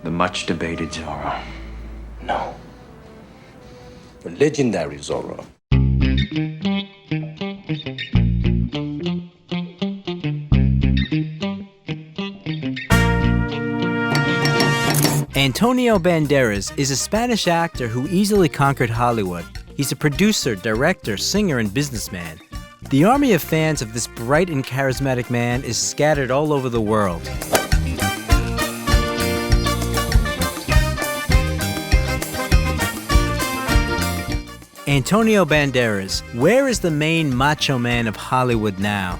The much debated Zorro. No. The legendary Zorro. Antonio Banderas is a Spanish actor who easily conquered Hollywood. He's a producer, director, singer, and businessman. The army of fans of this bright and charismatic man is scattered all over the world. Antonio Banderas, where is the main macho man of Hollywood now?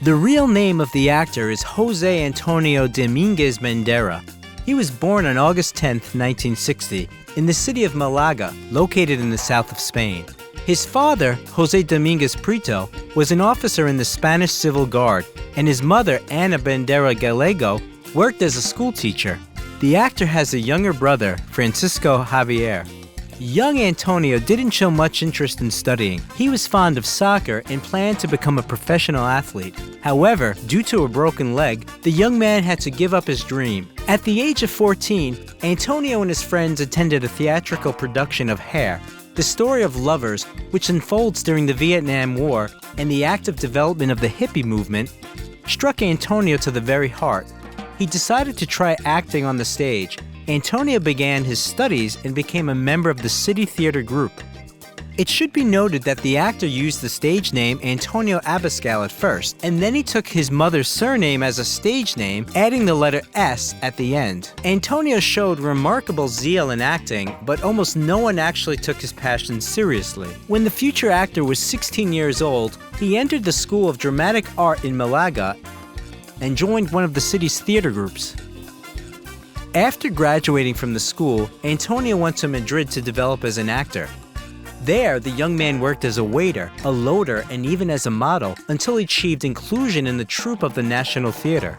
The real name of the actor is Jose Antonio Dominguez Bandera. He was born on August 10, 1960, in the city of Malaga, located in the south of Spain. His father, Jose Dominguez Prieto, was an officer in the Spanish Civil Guard, and his mother, Ana Bandera Gallego, worked as a school teacher. The actor has a younger brother, Francisco Javier. Young Antonio didn't show much interest in studying. He was fond of soccer and planned to become a professional athlete. However, due to a broken leg, the young man had to give up his dream. At the age of 14, Antonio and his friends attended a theatrical production of Hair, the story of lovers, which unfolds during the Vietnam War, and the active development of the hippie movement, struck Antonio to the very heart. He decided to try acting on the stage. Antonio began his studies and became a member of the City Theater Group. It should be noted that the actor used the stage name Antonio Abascal at first, and then he took his mother's surname as a stage name, adding the letter S at the end. Antonio showed remarkable zeal in acting, but almost no one actually took his passion seriously. When the future actor was 16 years old, he entered the School of Dramatic Art in Malaga and joined one of the city's theater groups. After graduating from the school, Antonio went to Madrid to develop as an actor. There, the young man worked as a waiter, a loader, and even as a model until he achieved inclusion in the troupe of the National Theater.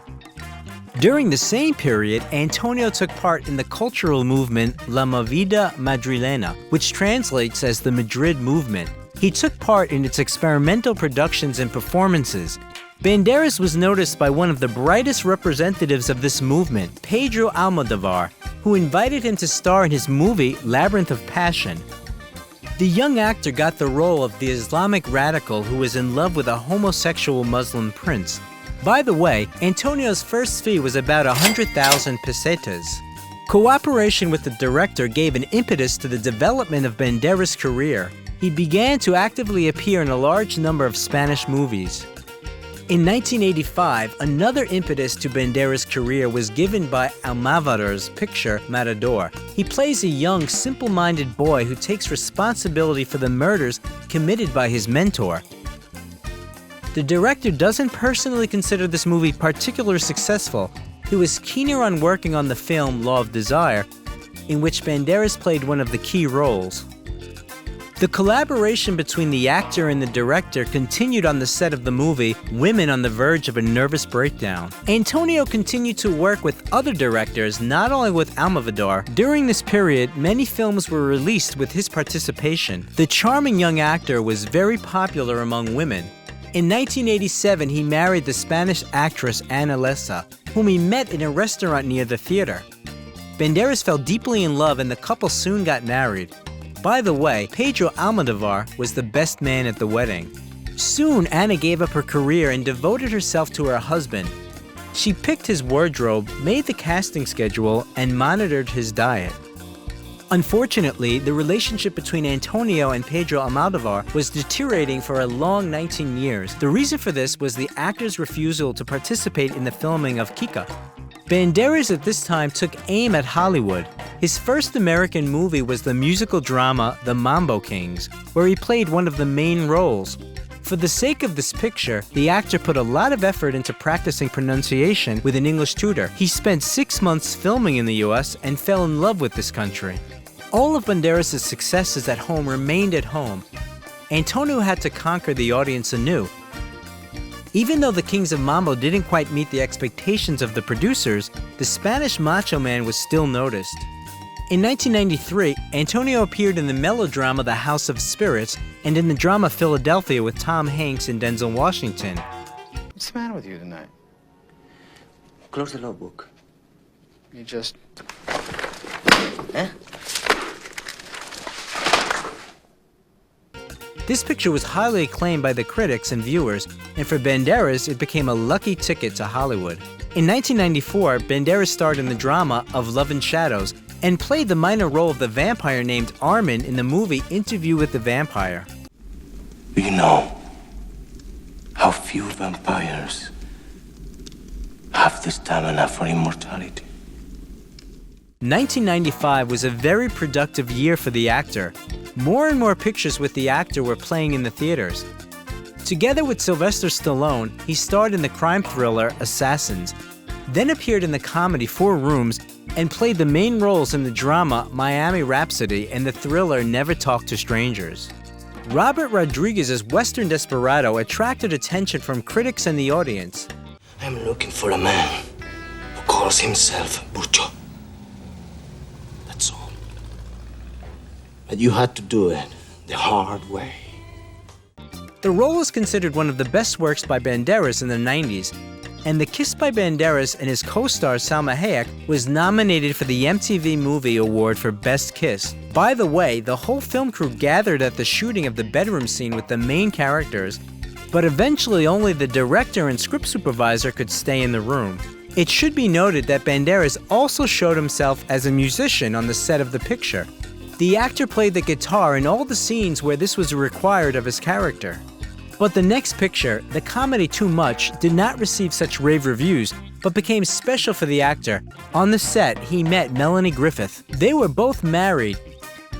During the same period, Antonio took part in the cultural movement La Movida Madrilena, which translates as the Madrid Movement. He took part in its experimental productions and performances. Banderas was noticed by one of the brightest representatives of this movement, Pedro Almodovar, who invited him to star in his movie Labyrinth of Passion. The young actor got the role of the Islamic radical who was in love with a homosexual Muslim prince. By the way, Antonio's first fee was about 100,000 pesetas. Cooperation with the director gave an impetus to the development of Banderas' career. He began to actively appear in a large number of Spanish movies. In 1985, another impetus to Banderas' career was given by Almodovar's picture Matador. He plays a young, simple-minded boy who takes responsibility for the murders committed by his mentor. The director doesn't personally consider this movie particularly successful. He was keener on working on the film Law of Desire, in which Banderas played one of the key roles. The collaboration between the actor and the director continued on the set of the movie, Women on the Verge of a Nervous Breakdown. Antonio continued to work with other directors, not only with Almodovar. During this period, many films were released with his participation. The charming young actor was very popular among women. In 1987, he married the Spanish actress Ana Lessa, whom he met in a restaurant near the theater. Banderas fell deeply in love and the couple soon got married. By the way, Pedro Almodovar was the best man at the wedding. Soon, Ana gave up her career and devoted herself to her husband. She picked his wardrobe, made the casting schedule, and monitored his diet. Unfortunately, the relationship between Antonio and Pedro Almodovar was deteriorating for a long 19 years. The reason for this was the actor's refusal to participate in the filming of Kika. Banderas at this time took aim at Hollywood. His first American movie was the musical drama The Mambo Kings, where he played one of the main roles. For the sake of this picture, the actor put a lot of effort into practicing pronunciation with an English tutor. He spent 6 months filming in the US and fell in love with this country. All of Banderas' successes at home remained at home. Antonio had to conquer the audience anew. Even though the Kings of Mambo didn't quite meet the expectations of the producers, the Spanish macho man was still noticed. In 1993, Antonio appeared in the melodrama The House of Spirits and in the drama Philadelphia with Tom Hanks and Denzel Washington. What's the matter with you tonight? Close the logbook. You just... Eh? This picture was highly acclaimed by the critics and viewers, and for Banderas, it became a lucky ticket to Hollywood. In 1994, Banderas starred in the drama Of Love and Shadows and played the minor role of the vampire named Armin in the movie Interview with the Vampire. Do you know how few vampires have the stamina for immortality? 1995 was a very productive year for the actor. More and more pictures with the actor were playing in the theaters. Together with Sylvester Stallone, he starred in the crime thriller Assassins, then appeared in the comedy 4 Rooms, and played the main roles in the drama Miami Rhapsody and the thriller Never Talk to Strangers. Robert Rodriguez's Western Desperado attracted attention from critics and the audience. I'm looking for a man who calls himself Bucho. That's all. But you had to do it the hard way. The role is considered one of the best works by Banderas in the 90s, and The Kiss by Banderas and his co-star Salma Hayek was nominated for the MTV Movie Award for Best Kiss. By the way, the whole film crew gathered at the shooting of the bedroom scene with the main characters, but eventually only the director and script supervisor could stay in the room. It should be noted that Banderas also showed himself as a musician on the set of the picture. The actor played the guitar in all the scenes where this was required of his character. But the next picture, the comedy Too Much, did not receive such rave reviews, but became special for the actor. On the set, he met Melanie Griffith. They were both married.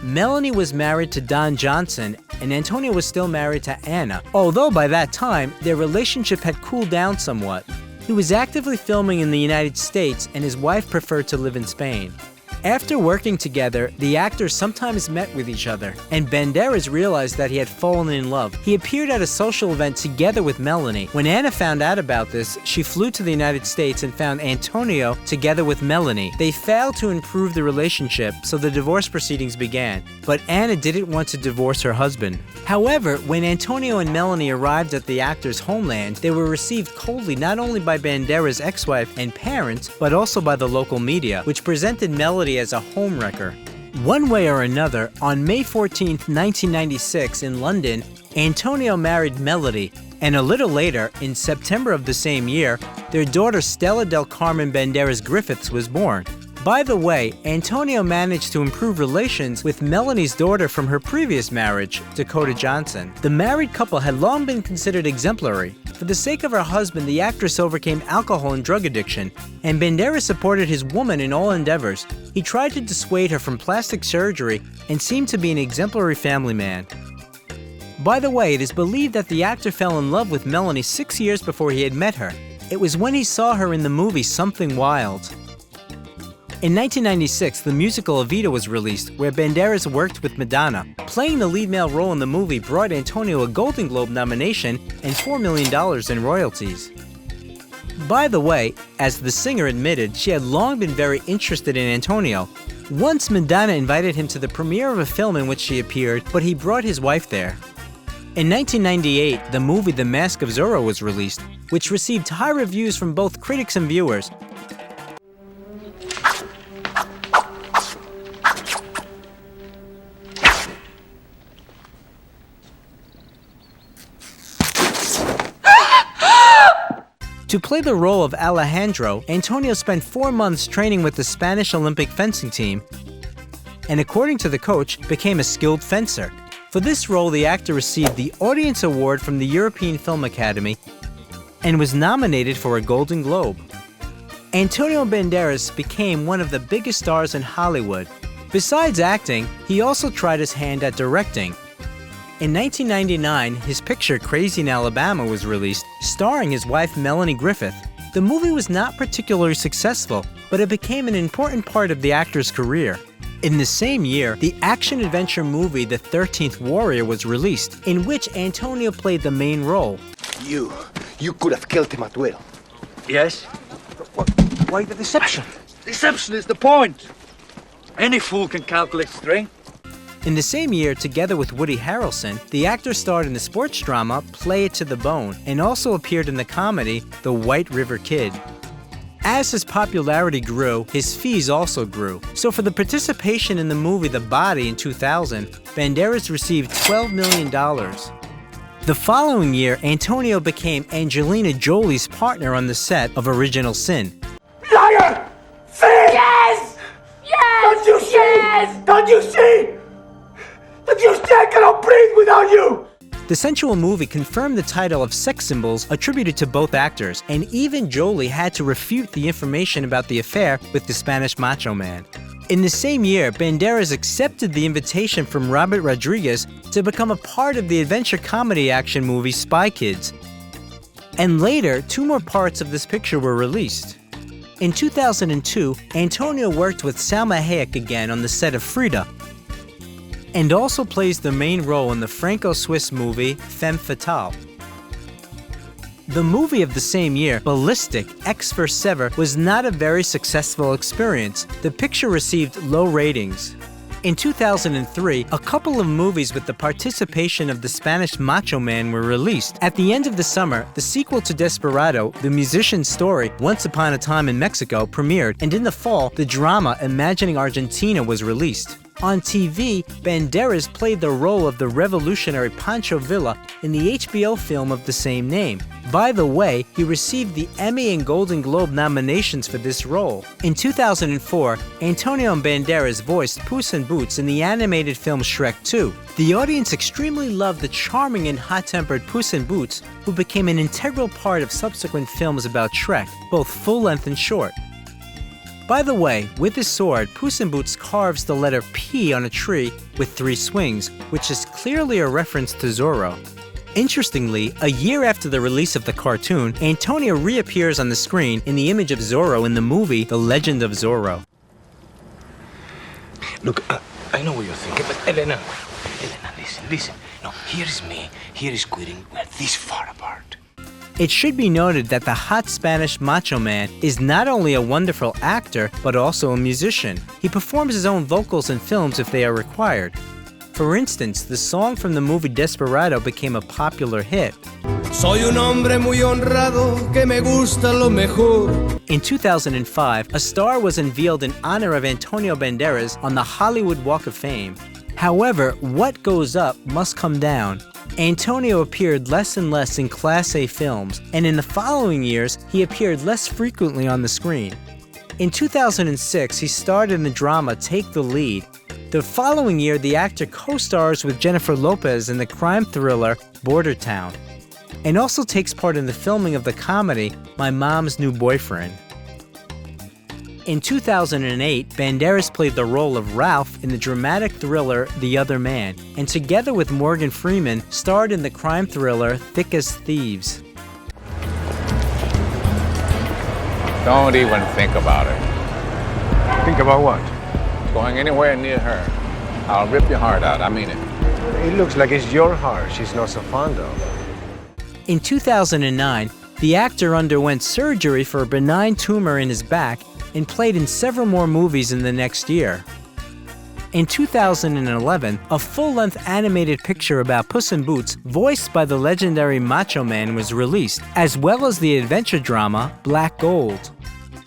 Melanie was married to Don Johnson, and Antonio was still married to Anna, although by that time, their relationship had cooled down somewhat. He was actively filming in the United States, and his wife preferred to live in Spain. After working together, the actors sometimes met with each other, and Banderas realized that he had fallen in love. He appeared at a social event together with Melanie. When Anna found out about this, she flew to the United States and found Antonio together with Melanie. They failed to improve the relationship, so the divorce proceedings began. But Anna didn't want to divorce her husband. However, when Antonio and Melanie arrived at the actor's homeland, they were received coldly not only by Banderas' ex-wife and parents, but also by the local media, which presented Melanie as a homewrecker. One way or another, on May 14, 1996 in London, Antonio married Melody, and a little later, in September of the same year, their daughter Stella del Carmen Banderas Griffiths was born. By the way, Antonio managed to improve relations with Melanie's daughter from her previous marriage, Dakota Johnson. The married couple had long been considered exemplary. For the sake of her husband, the actress overcame alcohol and drug addiction, and Banderas supported his woman in all endeavors. He tried to dissuade her from plastic surgery and seemed to be an exemplary family man. By the way, it is believed that the actor fell in love with Melanie 6 years before he had met her. It was when he saw her in the movie Something Wild. In 1996, the musical Evita was released, where Banderas worked with Madonna. Playing the lead male role in the movie brought Antonio a Golden Globe nomination and $4 million in royalties. By the way, as the singer admitted, she had long been very interested in Antonio. Once Madonna invited him to the premiere of a film in which she appeared, but he brought his wife there. In 1998, the movie The Mask of Zorro was released, which received high reviews from both critics and viewers. To play the role of Alejandro, Antonio spent 4 months training with the Spanish Olympic fencing team, and according to the coach, became a skilled fencer. For this role, the actor received the Audience Award from the European Film Academy and was nominated for a Golden Globe. Antonio Banderas became one of the biggest stars in Hollywood. Besides acting, he also tried his hand at directing. In 1999, his picture Crazy in Alabama was released, starring his wife Melanie Griffith. The movie was not particularly successful, but it became an important part of the actor's career. In the same year, the action-adventure movie The 13th Warrior was released, in which Antonio played the main role. You could have killed him at will. Yes? Why the deception? Deception is the point. Any fool can calculate strength. In the same year, together with Woody Harrelson, the actor starred in the sports drama Play It to the Bone and also appeared in the comedy The White River Kid. As his popularity grew, his fees also grew. So for the participation in the movie The Body in 2000, Banderas received $12 million. The following year, Antonio became Angelina Jolie's partner on the set of Original Sin. Liar! Thief! Yes! Yes! Don't you see? Yes! Don't you see? That you still cannot breathe without you! The sensual movie confirmed the title of Sex Symbols attributed to both actors, and even Jolie had to refute the information about the affair with the Spanish macho man. In the same year, Banderas accepted the invitation from Robert Rodriguez to become a part of the adventure comedy action movie Spy Kids. And later, 2 more parts of this picture were released. In 2002, Antonio worked with Salma Hayek again on the set of Frida, and also plays the main role in the Franco-Swiss movie Femme Fatale. The movie of the same year, Ballistic: X for Sever, was not a very successful experience. The picture received low ratings. In 2003, a couple of movies with the participation of the Spanish macho man were released. At the end of the summer, the sequel to Desperado, The Musician's Story, Once Upon a Time in Mexico, premiered, and in the fall, the drama Imagining Argentina was released. On TV, Banderas played the role of the revolutionary Pancho Villa in the HBO film of the same name. By the way, he received the Emmy and Golden Globe nominations for this role. In 2004, Antonio Banderas voiced Puss in Boots in the animated film Shrek 2. The audience extremely loved the charming and hot-tempered Puss in Boots, who became an integral part of subsequent films about Shrek, both full-length and short. By the way, with his sword, Puss in Boots carves the letter P on a tree with 3 swings, which is clearly a reference to Zorro. Interestingly, a year after the release of the cartoon, Antonio reappears on the screen in the image of Zorro in the movie The Legend of Zorro. Look, I know what you're thinking, but Elena, listen. No, here is me, here is quitting. We're this far apart. It should be noted that the hot Spanish macho man is not only a wonderful actor, but also a musician. He performs his own vocals in films if they are required. For instance, the song from the movie Desperado became a popular hit. Soy un hombre muy honrado que me gusta lo mejor. In 2005, a star was unveiled in honor of Antonio Banderas on the Hollywood Walk of Fame. However, what goes up must come down. Antonio appeared less and less in Class A films, and in the following years, he appeared less frequently on the screen. In 2006, he starred in the drama Take the Lead. The following year, the actor co-stars with Jennifer Lopez in the crime thriller Border Town, and also takes part in the filming of the comedy My Mom's New Boyfriend. In 2008, Banderas played the role of Ralph in the dramatic thriller The Other Man, and together with Morgan Freeman, starred in the crime thriller Thick as Thieves. Don't even think about it. Think about what? Going anywhere near her. I'll rip your heart out, I mean it. It looks like it's your heart she's not so fond of. In 2009, the actor underwent surgery for a benign tumor in his back and played in several more movies in the next year. In 2011, a full-length animated picture about Puss in Boots, voiced by the legendary Macho Man, was released, as well as the adventure drama Black Gold.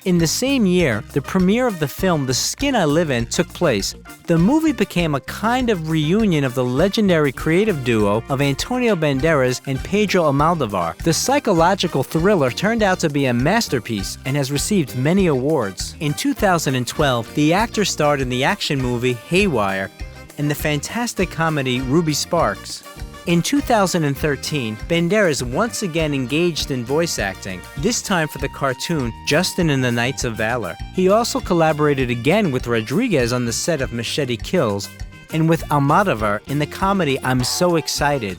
In the same year, the premiere of the film The Skin I Live In took place. The movie became a kind of reunion of the legendary creative duo of Antonio Banderas and Pedro Almodovar. The psychological thriller turned out to be a masterpiece and has received many awards. In 2012, the actor starred in the action movie Haywire and the fantastic comedy Ruby Sparks. In 2013, Banderas once again engaged in voice acting, this time for the cartoon Justin and the Knights of Valor. He also collaborated again with Rodriguez on the set of Machete Kills, and with Almodovar in the comedy I'm So Excited.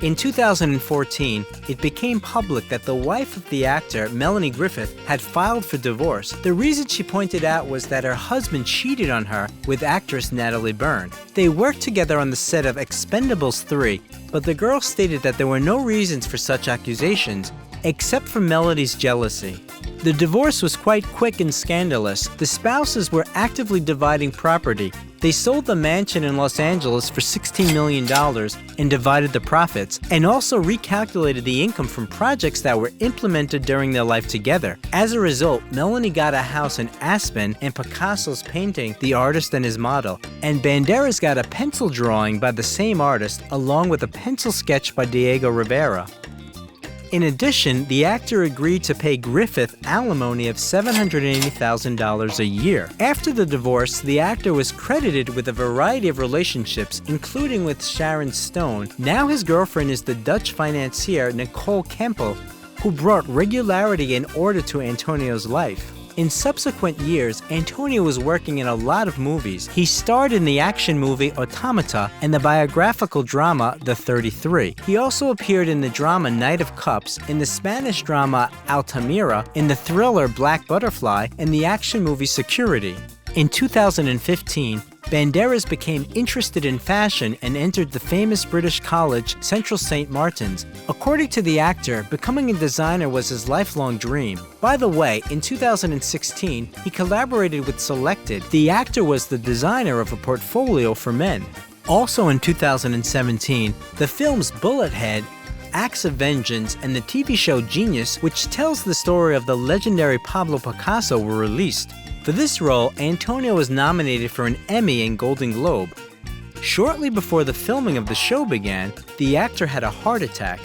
In 2014, it became public that the wife of the actor, Melanie Griffith, had filed for divorce. The reason she pointed out was that her husband cheated on her with actress Natalie Byrne. They worked together on the set of Expendables 3, but the girl stated that there were no reasons for such accusations, except for Melanie's jealousy. The divorce was quite quick and scandalous. The spouses were actively dividing property. They sold the mansion in Los Angeles for $16 million and divided the profits, and also recalculated the income from projects that were implemented during their life together. As a result, Melanie got a house in Aspen and Picasso's painting The Artist and His Model, and Banderas got a pencil drawing by the same artist along with a pencil sketch by Diego Rivera. In addition, the actor agreed to pay Griffith alimony of $780,000 a year. After the divorce, the actor was credited with a variety of relationships, including with Sharon Stone. Now his girlfriend is the Dutch financier Nicole Kempel, who brought regularity and order to Antonio's life. In subsequent years, Antonio was working in a lot of movies. He starred in the action movie Automata and the biographical drama The 33. He also appeared in the drama Knight of Cups, in the Spanish drama Altamira, in the thriller Black Butterfly, and the action movie Security. In 2015, Banderas became interested in fashion and entered the famous British college Central St. Martin's. According to the actor, becoming a designer was his lifelong dream. By the way, in 2016, he collaborated with Selected. The actor was the designer of a portfolio for men. Also in 2017, the films Bullethead, Acts of Vengeance, and the TV show Genius, which tells the story of the legendary Pablo Picasso, were released. For this role, Antonio was nominated for an Emmy and Golden Globe. Shortly before the filming of the show began, the actor had a heart attack.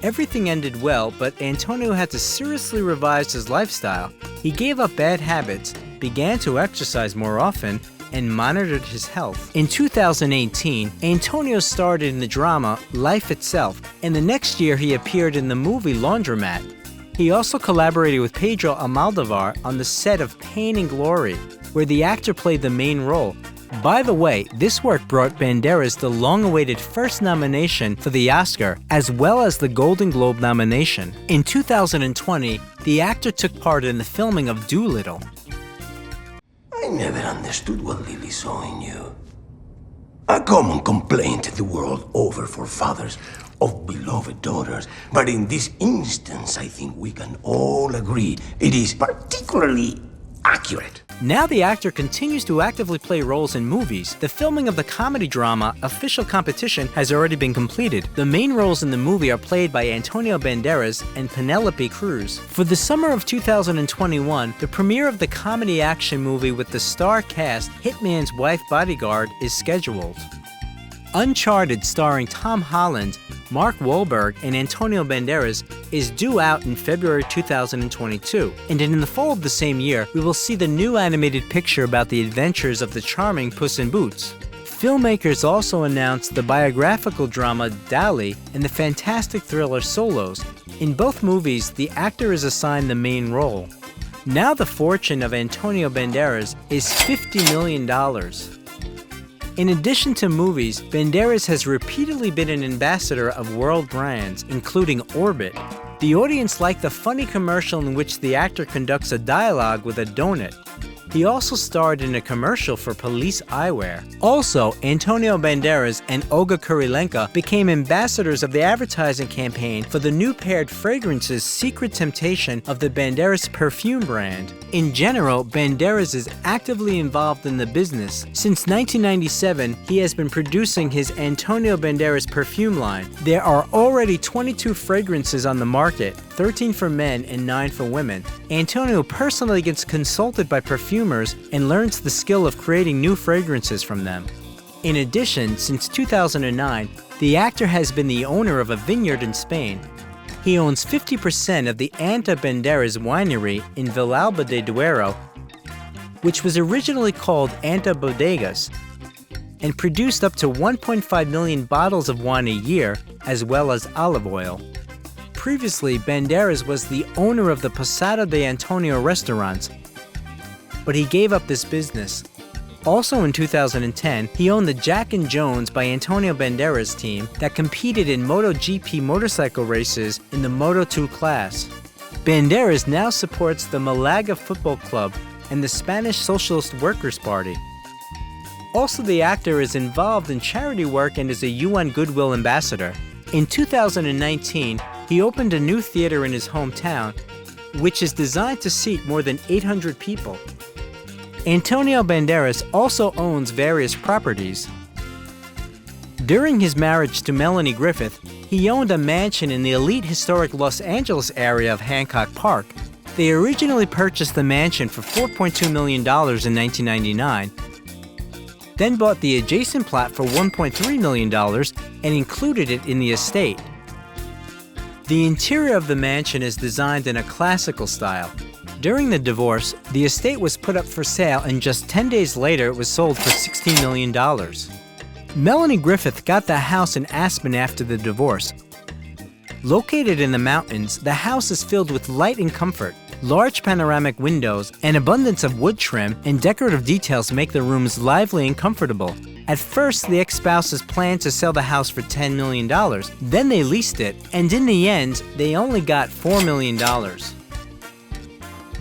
Everything ended well, but Antonio had to seriously revise his lifestyle. He gave up bad habits, began to exercise more often, and monitored his health. In 2018, Antonio starred in the drama Life Itself, and the next year he appeared in the movie Laundromat. He also collaborated with Pedro Almodovar on the set of Pain and Glory, where the actor played the main role. By the way, this work brought Banderas the long-awaited first nomination for the Oscar, as well as the Golden Globe nomination. In 2020, the actor took part in the filming of Dolittle. I never understood what Lily saw in you. A common complaint the world over for fathers of beloved daughters. But in this instance, I think we can all agree it is particularly accurate. Now the actor continues to actively play roles in movies. The filming of the comedy drama Official Competition has already been completed. The main roles in the movie are played by Antonio Banderas and Penelope Cruz. For the summer of 2021, the premiere of the comedy action movie with the star cast Hitman's Wife Bodyguard is scheduled. Uncharted, starring Tom Holland, Mark Wahlberg, and Antonio Banderas, is due out in February 2022. And in the fall of the same year, we will see the new animated picture about the adventures of the charming Puss in Boots. Filmmakers also announced the biographical drama Dali and the fantastic thriller Solos. In both movies, the actor is assigned the main role. Now the fortune of Antonio Banderas is $50 million. In addition to movies, Banderas has repeatedly been an ambassador of world brands, including Orbit. The audience liked the funny commercial in which the actor conducts a dialogue with a donut. He also starred in a commercial for Police Eyewear. Also, Antonio Banderas and Olga Kurilenko became ambassadors of the advertising campaign for the new paired fragrances Secret Temptation of the Banderas perfume brand. In general, Banderas is actively involved in the business. Since 1997, he has been producing his Antonio Banderas perfume line. There are already 22 fragrances on the market, 13 for men and 9 for women. Antonio personally gets consulted by perfumers and learns the skill of creating new fragrances from them. In addition, since 2009, the actor has been the owner of a vineyard in Spain. He owns 50% of the Anta Banderas winery in Villalba de Duero, which was originally called Anta Bodegas, and produced up to 1.5 million bottles of wine a year, as well as olive oil. Previously, Banderas was the owner of the Posada de Antonio restaurants, but he gave up this business. Also in 2010, he owned the Jack and Jones by Antonio Banderas team that competed in MotoGP motorcycle races in the Moto2 class. Banderas now supports the Malaga Football Club and the Spanish Socialist Workers' Party. Also, the actor is involved in charity work and is a UN Goodwill Ambassador. In 2019, he opened a new theater in his hometown which is designed to seat more than 800 people. Antonio Banderas also owns various properties. During his marriage to Melanie Griffith, he owned a mansion in the elite historic Los Angeles area of Hancock Park. They originally purchased the mansion for $4.2 million in 1999, then bought the adjacent plot for $1.3 million and included it in the estate. The interior of the mansion is designed in a classical style. During the divorce, the estate was put up for sale, and just 10 days later it was sold for $16 million. Melanie Griffith got the house in Aspen after the divorce. Located in the mountains, the house is filled with light and comfort. Large panoramic windows, an abundance of wood trim, and decorative details make the rooms lively and comfortable. At first, the ex-spouses planned to sell the house for $10 million. Then they leased it, and in the end, they only got $4 million.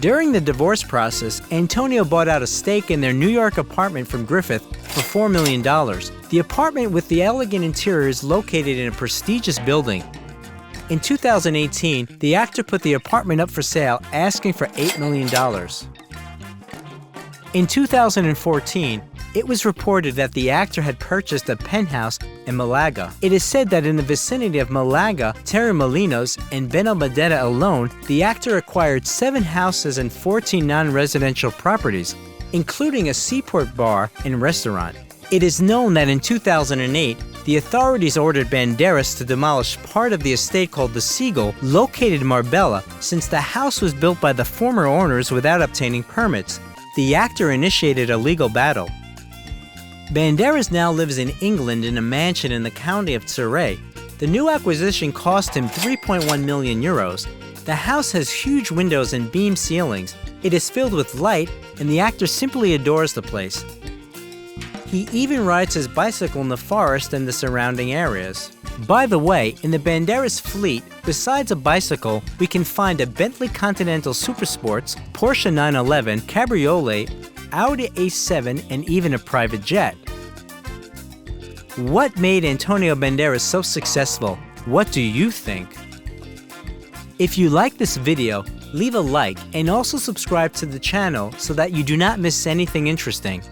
During the divorce process, Antonio bought out a stake in their New York apartment from Griffith for $4 million. The apartment with the elegant interior is located in a prestigious building. In 2018, the actor put the apartment up for sale, asking for $8 million. In 2014, it was reported that the actor had purchased a penthouse in Malaga. It is said that in the vicinity of Malaga, Torremolinos, and Benalmádena alone, the actor acquired 7 houses and 14 non-residential properties, including a seaport bar and restaurant. It is known that in 2008, the authorities ordered Banderas to demolish part of the estate called the Seagull, located in Marbella, since the house was built by the former owners without obtaining permits. The actor initiated a legal battle. Banderas now lives in England in a mansion in the county of Surrey. The new acquisition cost him 3.1 million euros. The house has huge windows and beam ceilings. It is filled with light, and the actor simply adores the place. He even rides his bicycle in the forest and the surrounding areas. By the way, in the Banderas fleet, besides a bicycle, we can find a Bentley Continental Supersports, Porsche 911, Cabriolet, Audi A7, and even a private jet. What made Antonio Banderas so successful? What do you think? If you like this video, leave a like and also subscribe to the channel so that you do not miss anything interesting.